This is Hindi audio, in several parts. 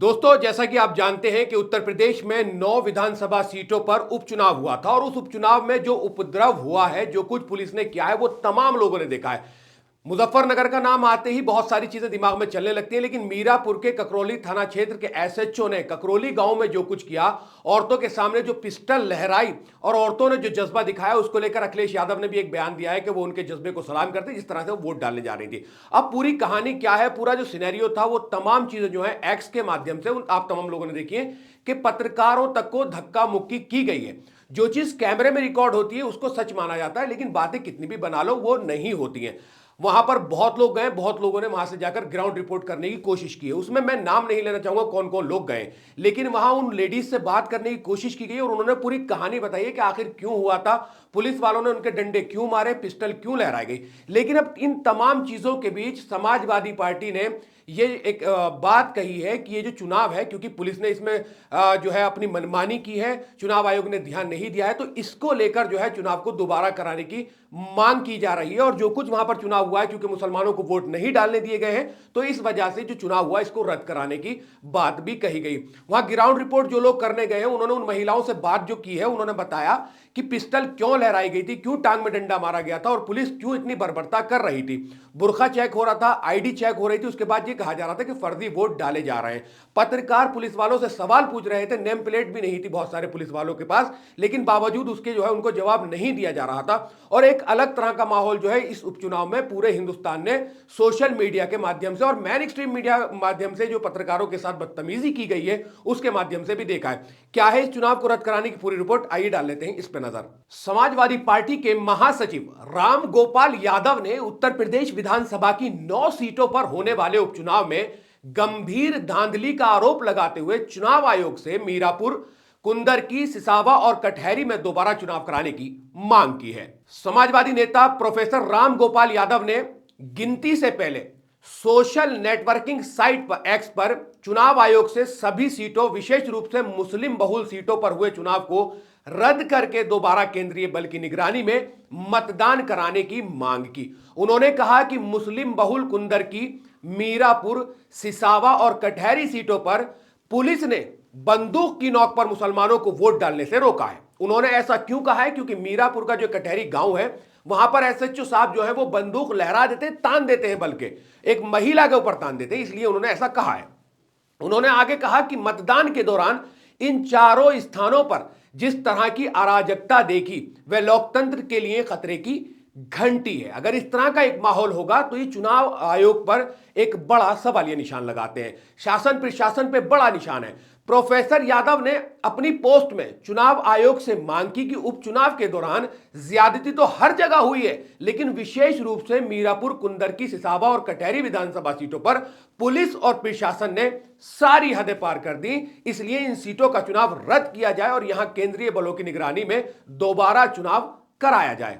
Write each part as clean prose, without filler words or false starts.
दोस्तों, जैसा कि आप जानते हैं कि उत्तर प्रदेश में 9 विधानसभा सीटों पर उपचुनाव हुआ था और उस उपचुनाव में जो उपद्रव हुआ है, जो कुछ पुलिस ने किया है, वो तमाम लोगों ने देखा है। मुजफ्फरनगर का नाम आते ही बहुत सारी चीजें दिमाग में चलने लगती हैं, लेकिन मीरापुर के ककरौली थाना क्षेत्र के एसएचओ ने ककरौली गांव में जो कुछ किया, औरतों के सामने जो पिस्टल लहराई और औरतों ने जो जज्बा दिखाया, उसको लेकर अखिलेश यादव ने भी एक बयान दिया है कि वो उनके जज्बे को सलाम करते जिस तरह से वो वोट डालने जा रही थी। अब पूरी कहानी क्या है, पूरा जो सिनेरियो था, वो तमाम चीजें जो है एक्स के माध्यम से आप तमाम लोगों ने देखी है कि पत्रकारों तक को धक्का मुक्की की गई है। जो चीज कैमरे में रिकॉर्ड होती है उसको सच माना जाता है, लेकिन बातें कितनी भी बना लो वो नहीं होती हैं। वहां पर बहुत लोग गए, बहुत लोगों ने वहां से जाकर ग्राउंड रिपोर्ट करने की कोशिश की है। उसमें मैं नाम नहीं लेना चाहूंगा कौन कौन लोग गए, लेकिन वहां उन लेडीज से बात करने की कोशिश की गई और उन्होंने पूरी कहानी बताई है कि आखिर क्यों हुआ था, पुलिस वालों ने उनके डंडे क्यों मारे, पिस्टल क्यों लहराई गई। लेकिन अब इन तमाम चीजों के बीच समाजवादी पार्टी ने ये एक बात कही है कि ये जो चुनाव है, क्योंकि पुलिस ने इसमें जो है अपनी मनमानी की है, चुनाव आयोग ने ध्यान नहीं दिया है, तो इसको लेकर जो है चुनाव को दोबारा कराने की मांग की जा रही है। और जो कुछ वहां पर चुनाव हुआ है, क्योंकि मुसलमानों को वोट नहीं डालने दिए गए हैं, तो इस वजह से जो चुनाव हुआ इसको रद्द कराने की बात भी कही गई। वहां ग्राउंड रिपोर्ट जो लोग करने गए हैं, उन्होंने उन महिलाओं से बात जो की है, उन्होंने बताया कि पिस्टल क्यों लहराई गई थी, क्यों टांग में डंडा मारा गया था और पुलिस क्यों इतनी बर्बरता कर रही थी। बुरखा चेक हो रहा था, आईडी चेक हो रही थी, उसके बाद ये कहा जा रहा था कि फर्जी वोट डाले जा रहे हैं। पत्रकार पुलिस वालों से सवाल पूछ रहे थे, नेम प्लेट भी नहीं थी बहुत सारे पुलिस वालों के पास, लेकिन बावजूद उसके जो है उनको जवाब नहीं दिया जा रहा था। और एक अलग तरह का माहौल जो है इस उपचुनाव में पूरे हिंदुस्तान ने सोशल मीडिया के माध्यम से और मेन स्ट्रीम मीडिया माध्यम से जो पत्रकारों के साथ बदतमीजी की गई है उसके माध्यम से भी देखा है। क्या है इस चुनाव को रद्द कराने की पूरी रिपोर्ट, आइए डाल लेते हैं इस पर नजर। समाजवादी पार्टी के महासचिव राम गोपाल यादव ने उत्तर प्रदेश विधानसभा की 9 सीटों पर होने वाले उपचुनाव में गंभीर धांधली का आरोप लगाते हुए चुनाव आयोग से मीरापुर, कुंदरकी, सिसावा और कटहरी में दोबारा चुनाव कराने की मांग की है। समाजवादी नेता प्रोफेसर राम गोपाल यादव ने गिनती से पहले सोशल नेटवर्किंग साइट पर एक्स पर चुनाव आयोग से सभी सीटों, विशेष रूप से मुस्लिम बहुल सीटों पर हुए चुनाव को रद्द करके दोबारा केंद्रीय बल की निगरानी में मतदान कराने की मांग की। उन्होंने कहा कि मुस्लिम बहुल कुंदरकी, मीरापुर, सिसावा और कटहरी सीटों पर पुलिस ने बंदूक की नोक पर मुसलमानों को वोट डालने से रोका है। उन्होंने ऐसा क्यों कहा है, क्योंकि मीरापुर का जो कटहरी गांव है, वहां पर एसएचओ साहब जो है वो बंदूक लहरा देते, तान देते हैं, बल्कि एक महिला के ऊपर तान देते हैं, इसलिए उन्होंने ऐसा कहा है। उन्होंने आगे कहा कि मतदान के दौरान इन चारों स्थानों पर जिस तरह की अराजकता देखी वह लोकतंत्र के लिए खतरे की घंटी है। अगर इस तरह का एक माहौल होगा तो ये चुनाव आयोग पर एक बड़ा सवालिया निशान लगाते हैं, शासन प्रशासन पे बड़ा निशान है। प्रोफेसर यादव ने अपनी पोस्ट में चुनाव आयोग से मांग की कि उपचुनाव के दौरान ज्यादती तो हर जगह हुई है, लेकिन विशेष रूप से मीरापुर, कुंदरकी, सिसावा और कटहरी विधानसभा सीटों पर पुलिस और प्रशासन ने सारी हदें पार कर दी। इसलिए इन सीटों का चुनाव रद्द किया जाए और यहां केंद्रीय बलों की निगरानी में दोबारा चुनाव कराया जाए।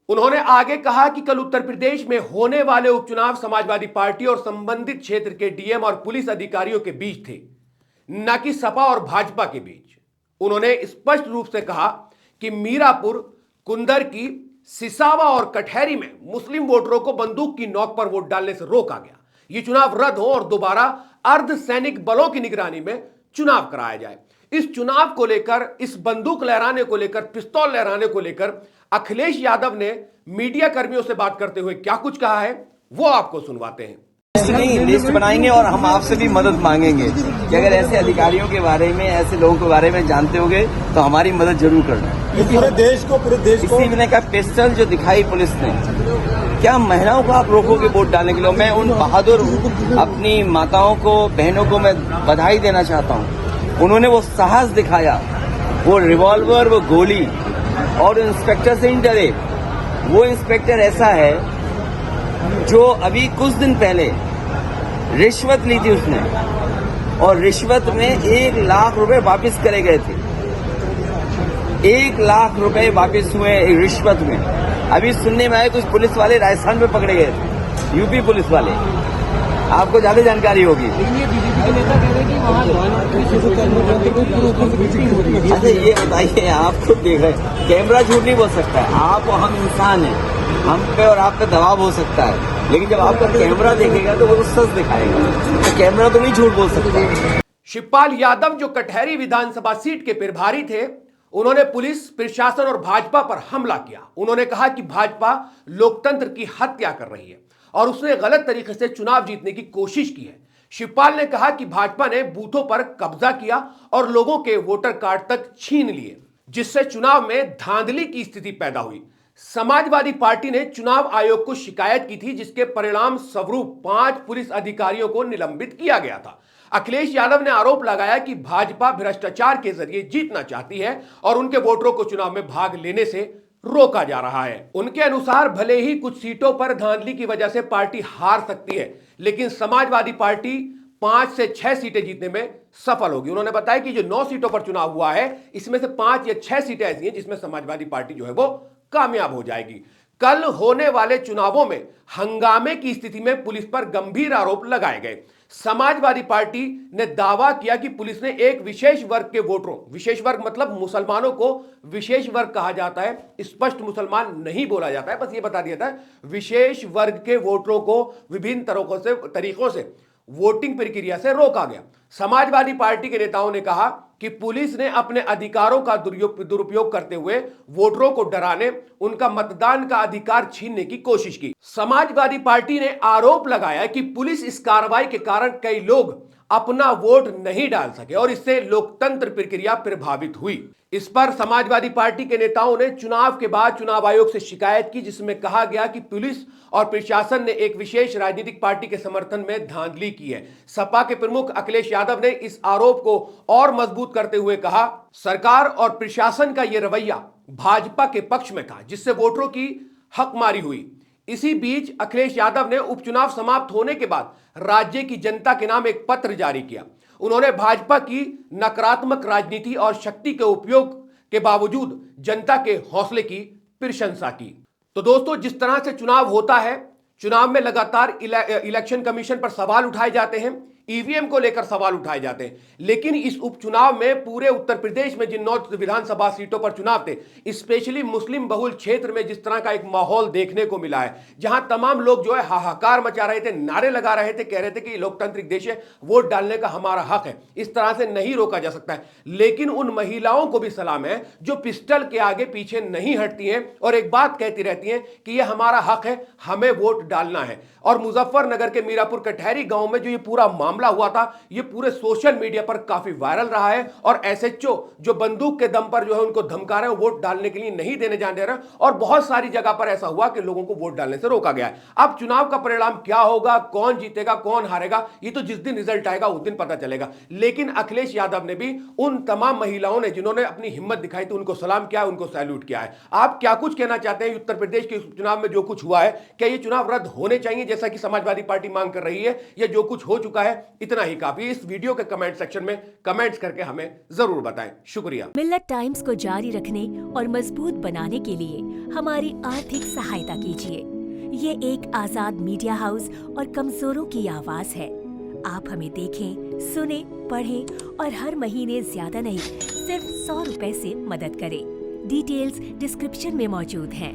उन्होंने आगे कहा कि कल उत्तर प्रदेश में होने वाले उपचुनाव समाजवादी पार्टी और संबंधित क्षेत्र के डीएम और पुलिस अधिकारियों के बीच थे, न कि सपा और भाजपा के बीच। उन्होंने स्पष्ट रूप से कहा कि मीरापुर, कुंदरकी, सिसावा और कटहरी में मुस्लिम वोटरों को बंदूक की नोक पर वोट डालने से रोका गया। ये चुनाव रद्द हो और दोबारा अर्धसैनिक बलों की निगरानी में चुनाव कराया जाए। इस चुनाव को लेकर, इस बंदूक लहराने को लेकर, पिस्तौल लहराने को लेकर अखिलेश यादव ने मीडिया कर्मियों से बात करते हुए क्या कुछ कहा है, वो आपको सुनवाते हैं। लिस्ट बनाएंगे और हम आपसे भी मदद मांगेंगे कि अगर ऐसे अधिकारियों के बारे में, ऐसे लोगों के बारे में जानते होंगे तो हमारी मदद जरूर करना। पूरे देश को इसी ने कहा पिस्टल जो दिखाई पुलिस ने, क्या महिलाओं को आप रोकोगे वोट डालने के लिए? मैं उन बहादुर अपनी माताओं को, बहनों को मैं बधाई देना चाहता हूँ। उन्होंने वो साहस दिखाया, वो रिवॉल्वर, वो गोली, और इंस्पेक्टर से नहीं डरे। वो इंस्पेक्टर ऐसा है जो अभी कुछ दिन पहले रिश्वत ली थी उसने, और रिश्वत में 1 लाख रुपए वापस करे गए थे। 1 लाख रुपए वापस हुए रिश्वत में। अभी सुनने में आए कुछ पुलिस वाले राजस्थान में पकड़े गए थे, यूपी पुलिस वाले, आपको ज्यादा जानकारी होगी। अच्छा ये बताइए, आप खुद देख रहे हैं, कैमरा झूठ नहीं बोल सकता है। आप और हम इंसान हैं, हम पे और आप पे दबाव हो सकता है, लेकिन जब आपका कैमरा देखेगा तो वो तो सच दिखाएगा। तो कैमरा तो नहीं झूठ बोल सकता। शिवपाल यादव जो कटहरी विधानसभा सीट के प्रभारी थे, उन्होंने पुलिस प्रशासन और भाजपा पर हमला किया। उन्होंने कहा कि भाजपा लोकतंत्र की हत्या कर रही है और उसने गलत तरीके से चुनाव जीतने की कोशिश की है। शिवपाल ने कहा कि भाजपा ने बूथों पर कब्जा किया और लोगों के वोटर कार्ड तक छीन लिए, जिससे चुनाव में धांधली की स्थिति पैदा हुई। समाजवादी पार्टी ने चुनाव आयोग को शिकायत की थी, जिसके परिणाम स्वरूप 5 पुलिस अधिकारियों को निलंबित किया गया था। अखिलेश यादव ने आरोप लगाया कि भाजपा भ्रष्टाचार के जरिए जीतना चाहती है और उनके वोटरों को चुनाव में भाग लेने से रोका जा रहा है। उनके अनुसार भले ही कुछ सीटों पर धांधली की वजह से पार्टी हार सकती है, लेकिन समाजवादी पार्टी 5 से 6 सीटें जीतने में सफल होगी। उन्होंने बताया कि जो 9 सीटों पर चुनाव हुआ है, इसमें से 5 या 6 सीटें ऐसी हैं जिसमें समाजवादी पार्टी जो है वो कामयाब हो जाएगी। कल होने वाले चुनावों में हंगामे की स्थिति में पुलिस पर गंभीर आरोप लगाए गए। समाजवादी पार्टी ने दावा किया कि पुलिस ने एक विशेष वर्ग के वोटरों, विशेष वर्ग मतलब मुसलमानों को विशेष वर्ग कहा जाता है, स्पष्ट मुसलमान नहीं बोला जाता है, बस ये बता दिया था, विशेष वर्ग के वोटरों को विभिन्न तरीकों से वोटिंग प्रक्रिया से रोका गया। समाजवादी पार्टी के नेताओं ने कहा कि पुलिस ने अपने अधिकारों का दुरुपयोग करते हुए वोटरों को डराने, उनका मतदान का अधिकार छीनने की कोशिश की। समाजवादी पार्टी ने आरोप लगाया कि पुलिस इस कार्रवाई के कारण कई लोग अपना वोट नहीं डाल सके और इससे लोकतंत्र प्रक्रिया प्रभावित हुई। इस पर समाजवादी पार्टी के नेताओं ने चुनाव के बाद चुनाव आयोग से शिकायत की, जिसमें कहा गया कि पुलिस और प्रशासन ने एक विशेष राजनीतिक पार्टी के समर्थन में धांधली की है। सपा के प्रमुख अखिलेश यादव ने इस आरोप को और मजबूत करते हुए कहा, सरकार और प्रशासन का यह रवैया भाजपा के पक्ष में था, जिससे वोटरों की हकमारी हुई। इसी बीच अखिलेश यादव ने उपचुनाव समाप्त होने के बाद राज्य की जनता के नाम एक पत्र जारी किया। उन्होंने भाजपा की नकारात्मक राजनीति और शक्ति के उपयोग के बावजूद जनता के हौसले की प्रशंसा की। तो दोस्तों, जिस तरह से चुनाव होता है, चुनाव में लगातार इलेक्शन कमीशन पर सवाल उठाए जाते हैं, ईवीएम को लेकर सवाल उठाए जाते हैं, लेकिन इस उपचुनाव में पूरे उत्तर प्रदेश में जिन 9 विधानसभा सीटों पर चुनाव थे, स्पेशली मुस्लिम बहुल क्षेत्र में जिस तरह का एक माहौल देखने को मिला है, जहां तमाम लोग जो है हाहाकार मचा रहे थे, नारे लगा रहे थे, कह रहे थे कि लोकतांत्रिक देश है, वोट डालने का हमारा हक है, इस तरह से नहीं रोका जा सकता है। लेकिन उन महिलाओं को भी सलाम है जो पिस्टल के आगे पीछे नहीं हटती हैं और एक बात कहती रहती हैं कि यह हमारा हक है, हमें वोट डालना है। और मुजफ्फरनगर के मीरापुर कटहरी गांव में जो ये पूरा मामला हुआ था, ये पूरे सोशल मीडिया पर काफी वायरल रहा है और एसएचओ जो बंदूक के दम पर जो है उनको धमका रहे हैं, वोट डालने के लिए नहीं देने जाने दे रहे हैं, और बहुत सारी जगह पर ऐसा हुआ कि लोगों को वोट डालने से रोका गया है। अब चुनाव का परिणाम क्या होगा, कौन जीतेगा कौन हारेगा, ये तो जिस दिन रिजल्ट आएगा उस दिन पता चलेगा। लेकिन अखिलेश यादव ने भी उन तमाम महिलाओं ने जिन्होंने अपनी हिम्मत दिखाई थी उनको सलाम किया, उनको सैल्यूट किया है। आप क्या कुछ कहना चाहते हैं उत्तर प्रदेश के चुनाव में जो कुछ हुआ है, क्या ये चुनाव रद्द होने चाहिए जैसा कि समाजवादी पार्टी मांग कर रही है, या जो कुछ हो चुका है इतना ही काफी? इस वीडियो के कमेंट सेक्शन में कमेंट्स करके हमें जरूर बताएं। शुक्रिया। मिल्लत टाइम्स को जारी रखने और मजबूत बनाने के लिए हमारी आर्थिक सहायता कीजिए। ये एक आजाद मीडिया हाउस और कमजोरों की आवाज है। आप हमें देखें, सुने, पढ़ें और हर महीने ज्यादा नहीं, सिर्फ 100 रुपए से मदद करें। डिटेल्स डिस्क्रिप्शन में मौजूद हैं।